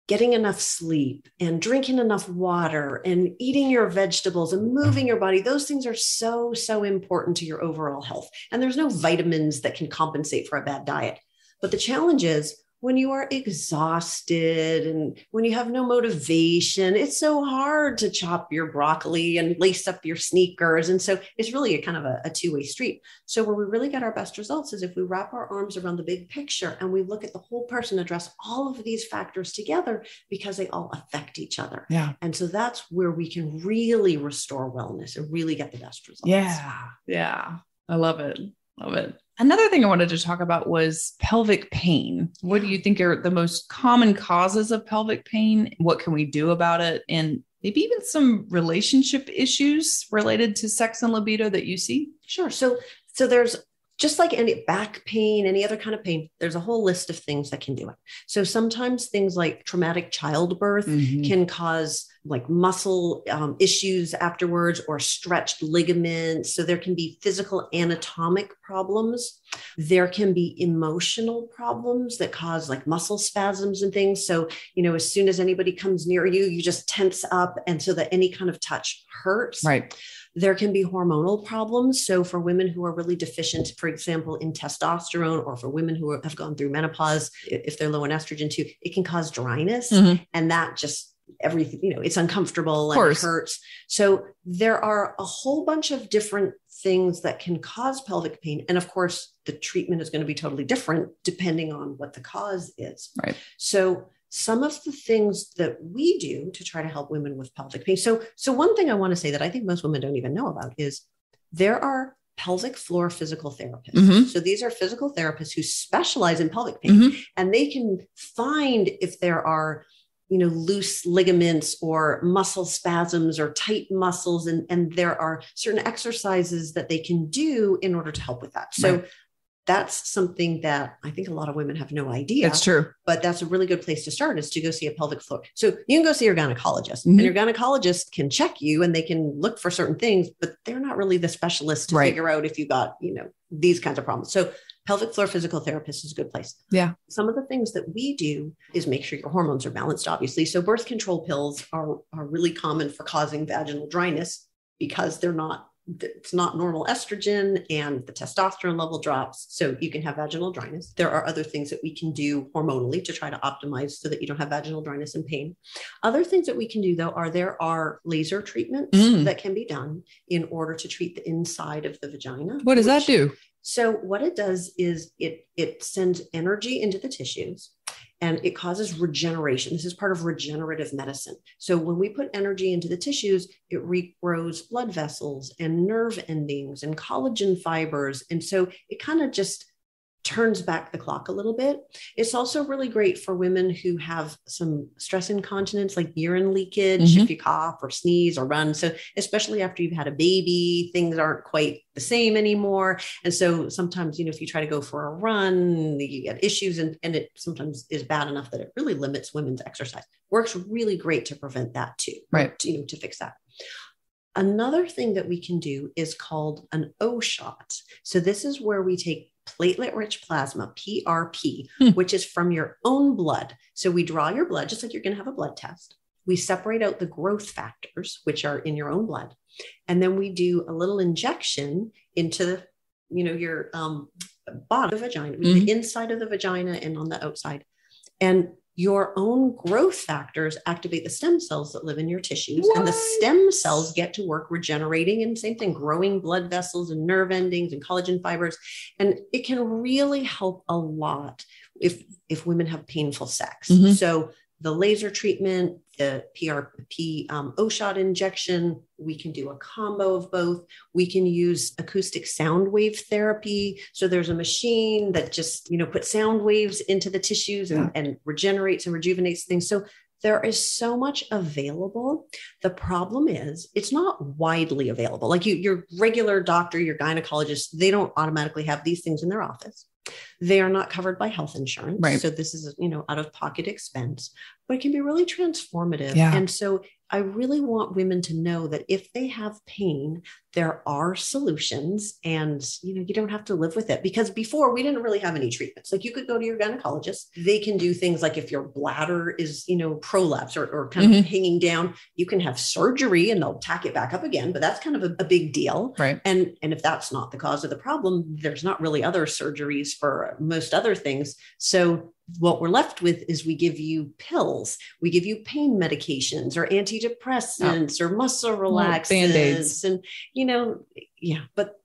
getting enough sleep and drinking enough water and eating your vegetables and moving your body, those things are so, so important to your overall health. And there's no vitamins that can compensate for a bad diet. But the challenge is, when you are exhausted and when you have no motivation, it's so hard to chop your broccoli and lace up your sneakers. And so it's really a kind of a two-way street. So where we really get our best results is if we wrap our arms around the big picture and we look at the whole person, address all of these factors together, because they all affect each other. Yeah. And so that's where we can really restore wellness and really get the best results. Yeah. Yeah. I love it. Love it. Another thing I wanted to talk about was pelvic pain. What do you think are the most common causes of pelvic pain? What can we do about it? And maybe even some relationship issues related to sex and libido that you see? Sure. So there's, just like any back pain, any other kind of pain, there's a whole list of things that can do it. So sometimes things like traumatic childbirth can cause like muscle issues afterwards, or stretched ligaments. So there can be physical anatomic problems. There can be emotional problems that cause like muscle spasms and things. So, as soon as anybody comes near you, you just tense up. And so that any kind of touch hurts. Right. There can be hormonal problems. So for women who are really deficient, for example, in testosterone, or for women who have gone through menopause, if they're low in estrogen too, it can cause dryness. And that just everything, it's uncomfortable and it hurts. So there are a whole bunch of different things that can cause pelvic pain. And of course, the treatment is going to be totally different depending on what the cause is. Right. So some of the things that we do to try to help women with pelvic pain. So one thing I want to say that I think most women don't even know about is there are pelvic floor physical therapists. Mm-hmm. So these are physical therapists who specialize in pelvic pain, and they can find if there are, loose ligaments or muscle spasms or tight muscles. And there are certain exercises that they can do in order to help with that. So that's something that I think a lot of women have no idea. That's true. But that's a really good place to start, is to go see a pelvic floor. So you can go see your gynecologist, and your gynecologist can check you and they can look for certain things, but they're not really the specialist to figure out if you got, these kinds of problems. So pelvic floor physical therapist is a good place. Yeah. Some of the things that we do is make sure your hormones are balanced, obviously. So birth control pills are really common for causing vaginal dryness because it's not normal estrogen and the testosterone level drops. So you can have vaginal dryness. There are other things that we can do hormonally to try to optimize so that you don't have vaginal dryness and pain. Other things that we can do, though, there are laser treatments that can be done in order to treat the inside of the vagina. What does that do? So what it does is it sends energy into the tissues, and it causes regeneration. This is part of regenerative medicine. So when we put energy into the tissues, it regrows blood vessels and nerve endings and collagen fibers. And so it kind of just turns back the clock a little bit. It's also really great for women who have some stress incontinence, like urine leakage, if you cough or sneeze or run. So especially after you've had a baby, things aren't quite the same anymore. And so sometimes, if you try to go for a run, you get issues, and it sometimes is bad enough that it really limits women's exercise. Works really great to prevent that too, right? To fix that. Another thing that we can do is called an O shot. So this is where we take platelet-rich plasma, PRP, which is from your own blood. So we draw your blood, just like you're going to have a blood test. We separate out the growth factors, which are in your own blood. And then we do a little injection into, your bottom of the vagina, the inside of the vagina and on the outside. And your own growth factors activate the stem cells that live in your tissues. And the stem cells get to work regenerating, and same thing, growing blood vessels and nerve endings and collagen fibers. And it can really help a lot if women have painful sex. So the laser treatment, the PRP O-shot injection, we can do a combo of both. We can use acoustic sound wave therapy. So there's a machine that just, puts sound waves into the tissues and regenerates and rejuvenates things. So there is so much available. The problem is it's not widely available. Like your regular doctor, your gynecologist, they don't automatically have these things in their office. They are not covered by health insurance. Right. So this is, out of pocket expense, but it can be really transformative. Yeah. And so I really want women to know that if they have pain, there are solutions, and, you don't have to live with it, because before we didn't really have any treatments. Like you could go to your gynecologist. They can do things like if your bladder is, prolapse or kind of hanging down, you can have surgery and they'll tack it back up again, but that's kind of a big deal. Right. And if that's not the cause of the problem, there's not really other surgeries for most other things. So what we're left with is we give you pills, we give you pain medications or antidepressants or muscle relaxants, Band-Aids. And,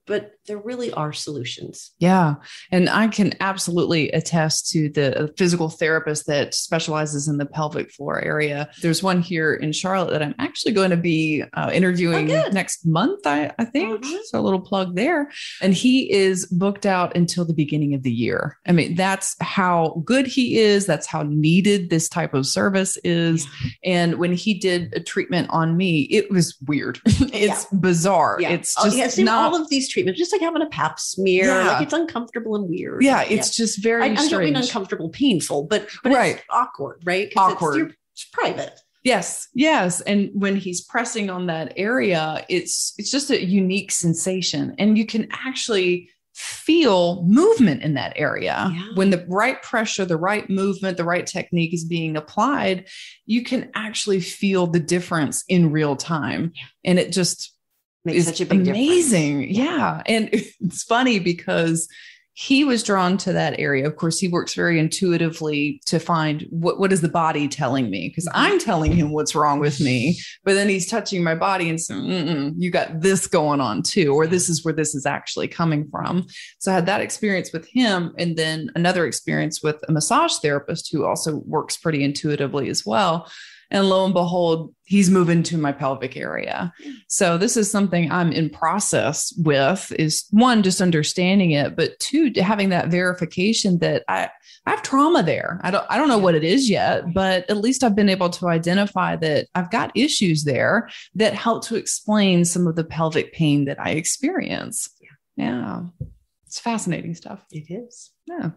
but there really are solutions. Yeah. And I can absolutely attest to the physical therapist that specializes in the pelvic floor area. There's one here in Charlotte that I'm actually going to be interviewing next month, I think. So a little plug there. And he is booked out until the beginning of the year. I mean, that's how good he is. That's how needed this type of service is. Yeah. And when he did a treatment on me, it was weird. It's bizarre. Yeah. It's just not all of these treatments, just like having a pap smear. Yeah. Like it's uncomfortable and weird. Yeah. It's just very strange. I don't mean uncomfortable, painful, but it's awkward, right? Awkward. It's private. Yes. Yes. And when he's pressing on that area, it's just a unique sensation, and you can actually feel movement in that area. Yeah. When the right pressure, the right movement, the right technique is being applied, you can actually feel the difference in real time. Yeah. And it just makes such a big amazing difference. Yeah. And it's funny because he was drawn to that area. Of course, he works very intuitively to find what is the body telling me, because I'm telling him what's wrong with me, but then he's touching my body and saying, you got this going on too, or this is where this is actually coming from. So I had that experience with him. And then another experience with a massage therapist who also works pretty intuitively as well. And lo and behold, he's moving to my pelvic area. So this is something I'm in process with, is one, just understanding it, but two, having that verification that I have trauma there. I don't know what it is yet, but at least I've been able to identify that I've got issues there that help to explain some of the pelvic pain that I experience. Yeah. It's fascinating stuff. It is. Yeah.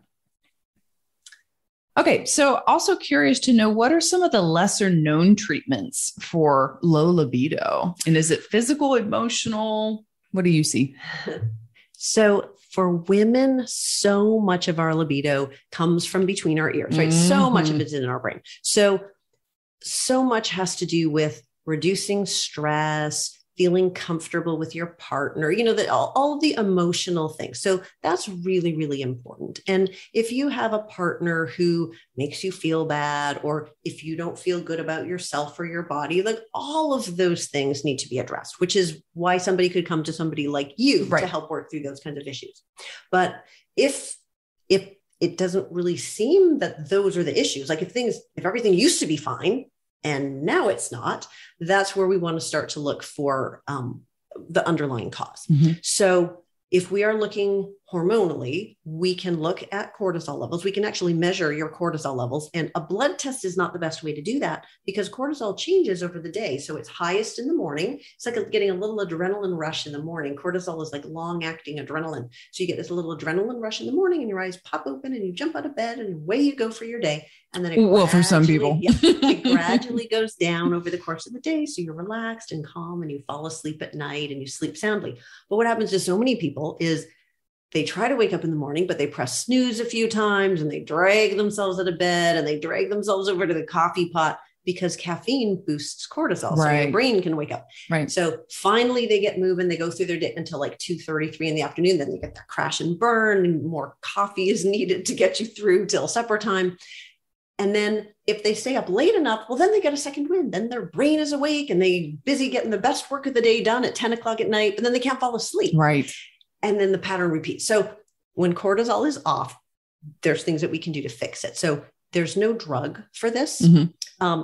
Okay. So also curious to know, what are some of the lesser known treatments for low libido? And is it physical, emotional? What do you see? So for women, so much of our libido comes from between our ears, right? Mm-hmm. So much of it's in our brain. So much has to do with reducing stress, feeling comfortable with your partner, all the emotional things. So that's really, really important. And if you have a partner who makes you feel bad, or if you don't feel good about yourself or your body, like all of those things need to be addressed, which is why somebody could come to somebody like you to help work through those kinds of issues. But if it doesn't really seem that those are the issues, like if everything used to be fine, and now it's not, that's where we want to start to look for the underlying cause. Mm-hmm. So if we are looking hormonally, we can look at cortisol levels. We can actually measure your cortisol levels, and a blood test is not the best way to do that because cortisol changes over the day. So it's highest in the morning. It's like getting a little adrenaline rush in the morning. Cortisol is like long acting adrenaline. So you get this little adrenaline rush in the morning and your eyes pop open and you jump out of bed and away you go for your day. And then for some people, it gradually goes down over the course of the day. So you're relaxed and calm and you fall asleep at night and you sleep soundly. But what happens to so many people is they try to wake up in the morning, but they press snooze a few times and they drag themselves out of bed and they drag themselves over to the coffee pot because caffeine boosts cortisol. So your brain can wake up. Right. So finally they get moving. They go through their day until like 2:33 in the afternoon. Then they get that crash and burn and more coffee is needed to get you through till supper time. And then if they stay up late enough, well, then they get a second wind. Then their brain is awake and they're busy getting the best work of the day done at 10 o'clock at night, but then they can't fall asleep. Right. And then the pattern repeats. So when cortisol is off, there's things that we can do to fix it. So there's no drug for this. Mm-hmm.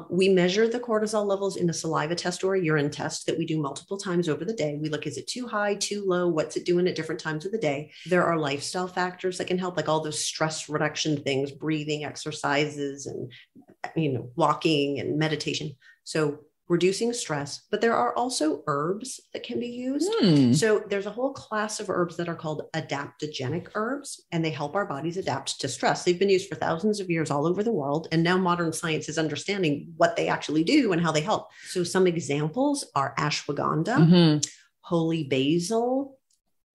We measure the cortisol levels in a saliva test or a urine test that we do multiple times over the day. We look, is it too high, too low? What's it doing at different times of the day? There are lifestyle factors that can help, like all those stress reduction things, breathing exercises and, walking and meditation. So reducing stress, but there are also herbs that can be used. So there's a whole class of herbs that are called adaptogenic herbs, and they help our bodies adapt to stress. They've been used for thousands of years all over the world. And now modern science is understanding what they actually do and how they help. So some examples are ashwagandha, holy basil,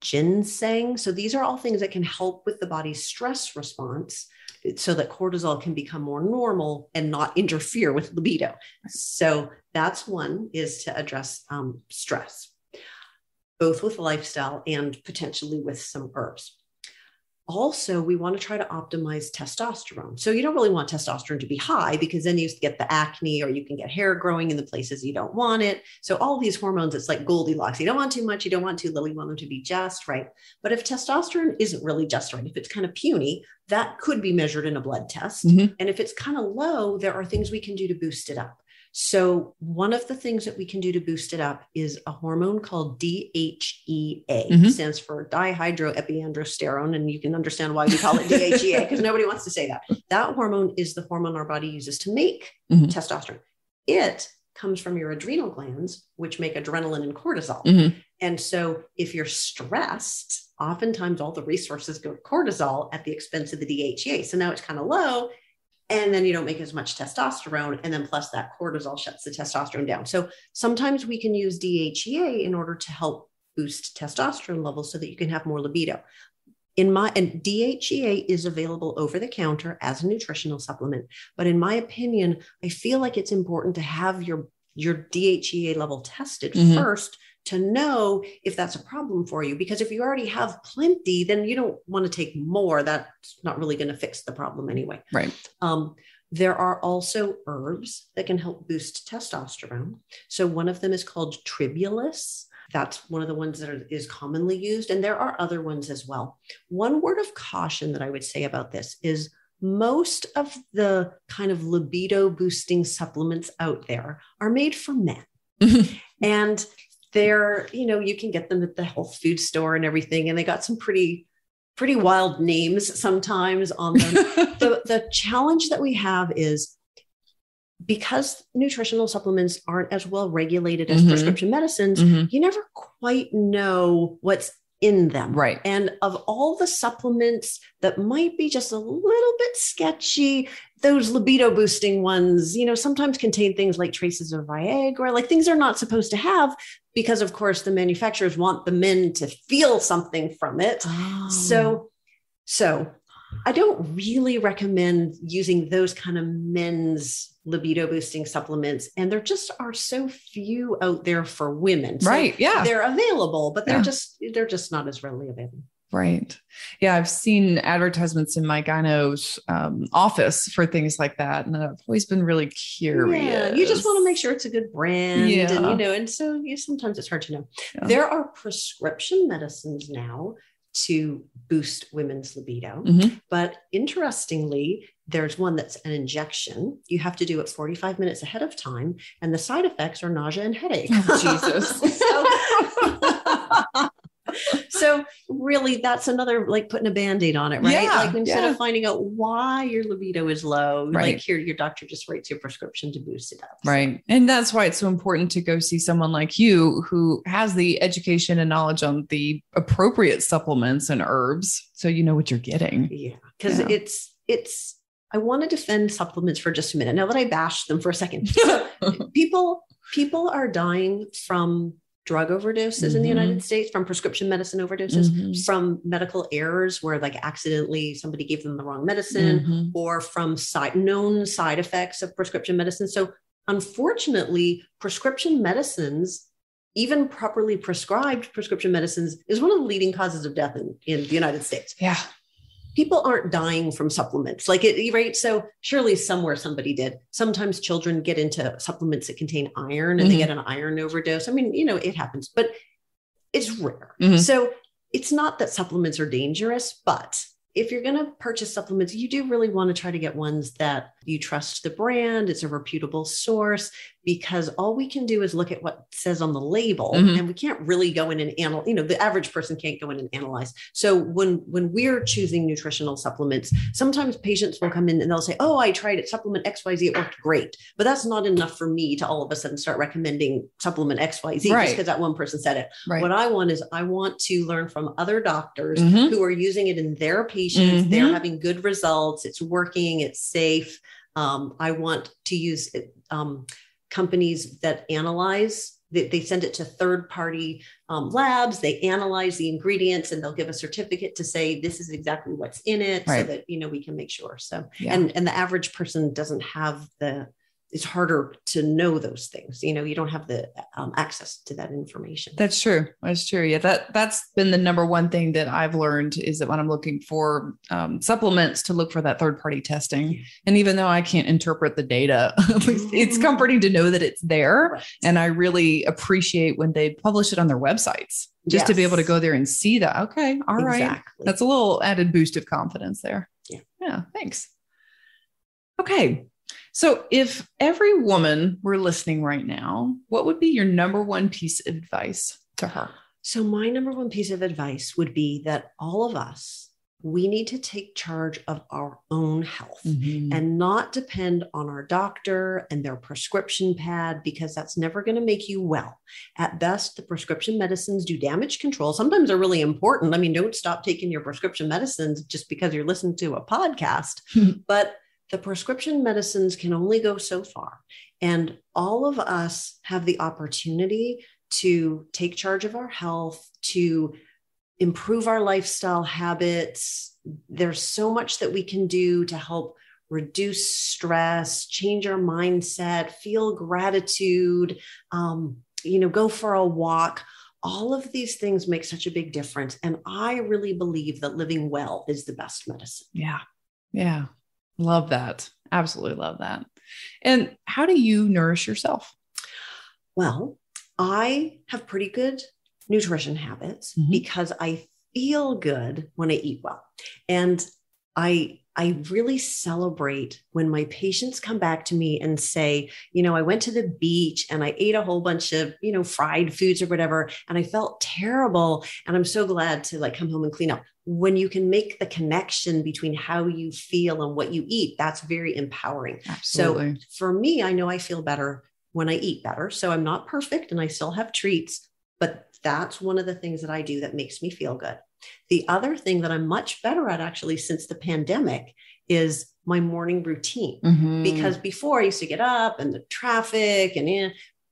ginseng. So these are all things that can help with the body's stress response so that cortisol can become more normal and not interfere with libido. So that's one, is to address stress, both with lifestyle and potentially with some herbs. Also, we want to try to optimize testosterone. So you don't really want testosterone to be high because then you get the acne or you can get hair growing in the places you don't want it. So all these hormones, it's like Goldilocks. You don't want too much. You don't want too little. You want them to be just right. But if testosterone isn't really just right, if it's kind of puny, that could be measured in a blood test. Mm-hmm. And if it's kind of low, there are things we can do to boost it up. So one of the things that we can do to boost it up is a hormone called DHEA. Mm-hmm. It stands for dihydroepiandrosterone. And you can understand why we call it DHEA because nobody wants to say that. That hormone is the hormone our body uses to make testosterone. It comes from your adrenal glands, which make adrenaline and cortisol. Mm-hmm. And so if you're stressed, oftentimes all the resources go to cortisol at the expense of the DHEA. So now it's kind of low. And then you don't make as much testosterone. And then plus that cortisol shuts the testosterone down. So sometimes we can use DHEA in order to help boost testosterone levels so that you can have more libido. And DHEA is available over the counter as a nutritional supplement. But in my opinion, I feel like it's important to have your DHEA level tested first to know if that's a problem for you. Because if you already have plenty, then you don't want to take more. That's not really going to fix the problem anyway. Right. There are also herbs that can help boost testosterone. So one of them is called tribulus. That's one of the ones that is commonly used. And there are other ones as well. One word of caution that I would say about this is most of the kind of libido boosting supplements out there are made for men. And they're, you can get them at the health food store and everything. And they got some pretty wild names sometimes on them. The challenge that we have is because nutritional supplements aren't as well regulated as prescription medicines, you never quite know what's in them. Right. And of all the supplements that might be just a little bit sketchy, those libido boosting ones, sometimes contain things like traces of Viagra, like things they're not supposed to have, because of course the manufacturers want the men to feel something from it. Oh. So I don't really recommend using those kind of men's libido boosting supplements. And there just are so few out there for women. So right. Yeah. they're available, but they're just not as readily available. Right. Yeah. I've seen advertisements in my gyno's office for things like that. And I've always been really curious. Yeah, you just want to make sure it's a good brand. And, and so sometimes it's hard to know. Yeah. There are prescription medicines now to boost women's libido. But interestingly, there's one that's an injection. You have to do it 45 minutes ahead of time. And the side effects are nausea and headache. Oh, Jesus. So really, that's another, like putting a Band-Aid on it, right? Yeah, like instead of finding out why your libido is low, like here, your doctor just writes you a prescription to boost it up. Right. And that's why it's so important to go see someone like you who has the education and knowledge on the appropriate supplements and herbs. So you know what you're getting. Yeah. Because it's, I want to defend supplements for just a minute. Now that I bashed them for a second. So people are dying from drug overdoses in the United States, from prescription medicine overdoses, from medical errors where like accidentally somebody gave them the wrong medicine, or from known side effects of prescription medicine. So unfortunately, prescription medicines, even properly prescribed prescription medicines, is one of the leading causes of death in the United States. Yeah. People aren't dying from supplements right? So surely somewhere somebody did. Sometimes children get into supplements that contain iron and they get an iron overdose. I mean, it happens, but it's rare. So it's not that supplements are dangerous, but if you're going to purchase supplements, you do really want to try to get ones that you trust the brand. It's a reputable source, because all we can do is look at what says on the label, and we can't really go in and analyze, the average person can't go in and analyze. So when we're choosing nutritional supplements, sometimes patients will come in and they'll say, oh, I tried it, supplement XYZ, it worked great. But that's not enough for me to all of a sudden start recommending supplement XYZ just because that one person said it. Right. What I want to learn from other doctors who are using it in their patients. They're having good results. It's working. It's safe. I want to use companies that analyze, they send it to third-party labs. They analyze the ingredients and they'll give a certificate to say, this is exactly what's in it, so that, we can make sure. So, and the average person doesn't have it's harder to know those things. You don't have the access to that information. That's true. That's true. Yeah. That's been the number one thing that I've learned, is that when I'm looking for supplements, to look for that third-party testing. And even though I can't interpret the data, it's comforting to know that it's there. Right. And I really appreciate when they publish it on their websites, just to be able to go there and see that. Okay. All right. That's a little added boost of confidence there. Yeah. Thanks. Okay. So if every woman were listening right now, what would be your number one piece of advice to her? So my number one piece of advice would be that all of us, we need to take charge of our own health and not depend on our doctor and their prescription pad, because that's never going to make you well. At best, the prescription medicines do damage control. Sometimes they're really important. I mean, don't stop taking your prescription medicines just because you're listening to a podcast, but the prescription medicines can only go so far. And all of us have the opportunity to take charge of our health, to improve our lifestyle habits. There's so much that we can do to help reduce stress, change our mindset, feel gratitude, go for a walk. All of these things make such a big difference. And I really believe that living well is the best medicine. Yeah. Yeah. Love that. Absolutely love that. And how do you nourish yourself? Well, I have pretty good nutrition habits because I feel good when I eat well. And I really celebrate when my patients come back to me and say, I went to the beach and I ate a whole bunch of, fried foods or whatever, and I felt terrible. And I'm so glad to come home and clean up. When you can make the connection between how you feel and what you eat, that's very empowering. Absolutely. So for me, I know I feel better when I eat better. So I'm not perfect and I still have treats, but that's one of the things that I do that makes me feel good. The other thing that I'm much better at actually since the pandemic is my morning routine. Because before I used to get up and the traffic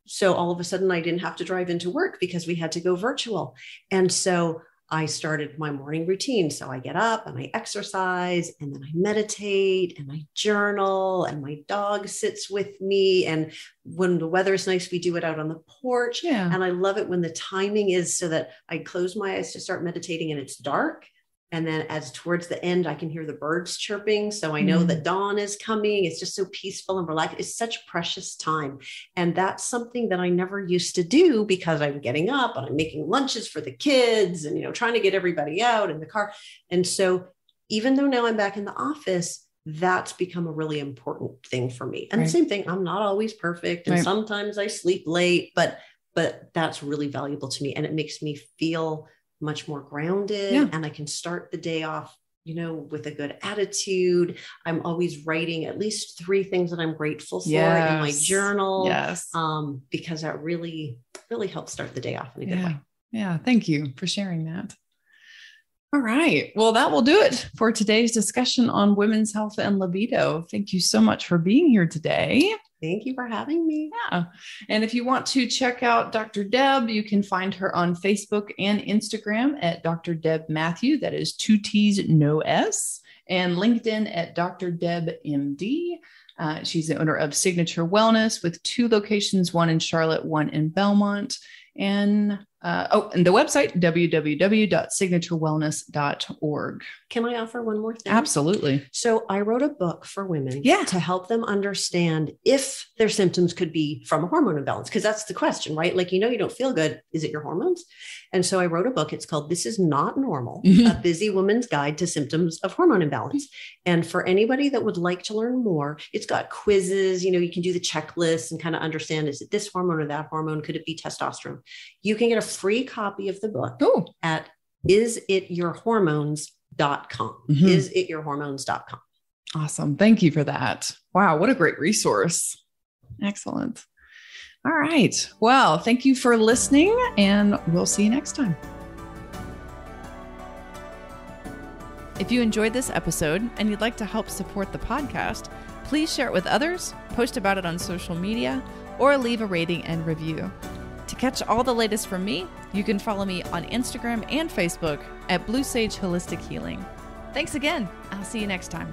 so all of a sudden I didn't have to drive into work because we had to go virtual. And so I started my morning routine. So I get up and I exercise and then I meditate and I journal and my dog sits with me. And when the weather is nice, we do it out on the porch. Yeah. And I love it when the timing is so that I close my eyes to start meditating and it's dark. And then as towards the end, I can hear the birds chirping. So I know that dawn is coming. It's just so peaceful and relaxed. It's such precious time. And that's something that I never used to do because I'm getting up and I'm making lunches for the kids and, trying to get everybody out in the car. And so even though now I'm back in the office, that's become a really important thing for me. And the same thing, I'm not always perfect. And sometimes I sleep late, but that's really valuable to me. And it makes me feel much more grounded and I can start the day off, with a good attitude. I'm always writing at least 3 things that I'm grateful for in my journal. Because that really, really helps start the day off in a good way. Yeah. Thank you for sharing that. All right. Well, that will do it for today's discussion on women's health and libido. Thank you so much for being here today. Thank you for having me. Yeah. And if you want to check out Dr. Deb, you can find her on Facebook and Instagram at Dr. Deb Matthew. That is 2 T's, no S. And LinkedIn at Dr. Deb MD. She's the owner of Signature Wellness with 2 locations, one in Charlotte, one in Belmont. And and the website, www.signaturewellness.org. Can I offer one more thing? Absolutely. So I wrote a book for women to help them understand if their symptoms could be from a hormone imbalance, because that's the question, right? You don't feel good. Is it your hormones? And so I wrote a book. It's called This Is Not Normal, A Busy Woman's Guide to Symptoms of Hormone Imbalance. And for anybody that would like to learn more, it's got quizzes, you can do the checklist and kind of understand, is it this hormone or that hormone? Could it be testosterone? You can get a free copy of the book at isityourhormones.com. Isityourhormones.com. Awesome. Thank you for that. Wow. What a great resource. Excellent. All right. Well, thank you for listening and we'll see you next time. If you enjoyed this episode and you'd like to help support the podcast, please share it with others, post about it on social media, or leave a rating and review. To catch all the latest from me, you can follow me on Instagram and Facebook at Blue Sage Holistic Healing. Thanks again. I'll see you next time.